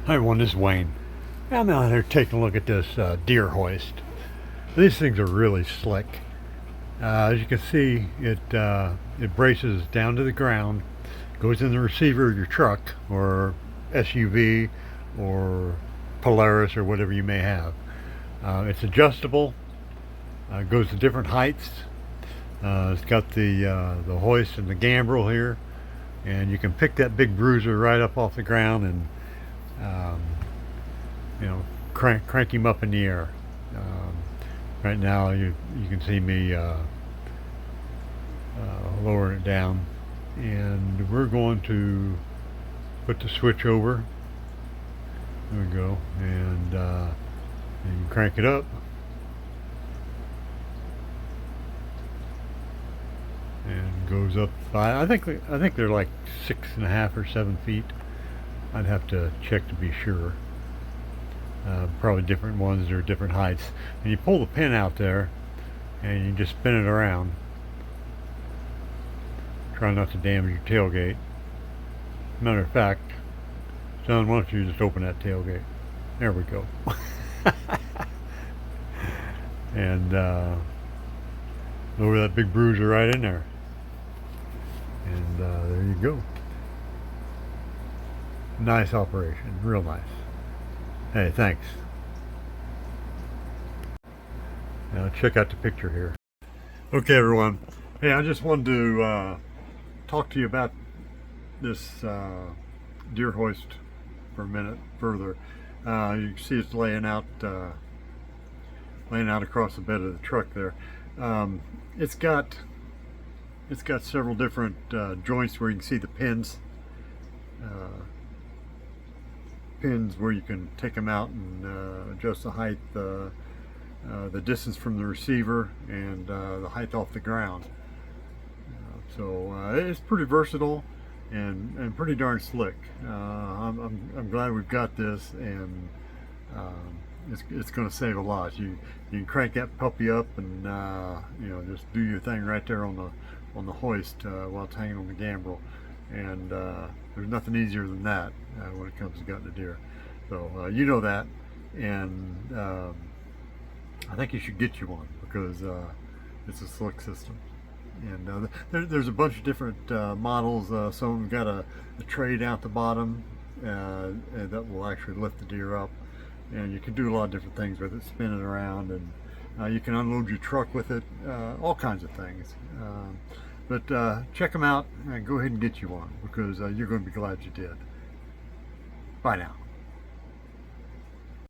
Hi everyone, this is Wayne. I'm out here taking a look at this deer hoist. These things are really slick. As you can see, it braces down to the ground, goes in the receiver of your truck or SUV or Polaris or whatever you may have. It's adjustable, goes to different heights. It's got the hoist and the gambrel here, and you can pick that big bruiser right up off the ground and crank him up in the air. Right now you can see me lowering it down, and we're going to put the switch over. There we go, and you can crank it up, and goes up by, I think they're like 6.5 or 7 feet. I'd have to check to be sure. Probably different ones or different heights. And you pull the pin out there and you just spin it around. Try not to damage your tailgate. Matter of fact, John, why don't you just open that tailgate? There we go. And lower that big bruiser right in there. And there you go. Nice operation, real nice. Hey, thanks. Now check out the picture here. Okay everyone, hey, I just wanted to talk to you about this deer hoist for a minute further. You can see it's laying out across the bed of the truck there. It's got several different joints where you can see the pins. Pins where you can take them out and adjust the height, the distance from the receiver, and the height off the ground. So it's pretty versatile and pretty darn slick. I'm glad we've got this, and it's going to save a lot. You can crank that puppy up and just do your thing right there on the hoist while it's hanging on the gambrel. And there's nothing easier than that when it comes to gutting a deer. So you know that, and I think you should get you one because it's a slick system. And there's a bunch of different models. Some of them got a tray down at the bottom and that will actually lift the deer up, and you can do a lot of different things with it, spinning around, and you can unload your truck with it, all kinds of things. But check them out and go ahead and get you one because you're going to be glad you did. Bye now.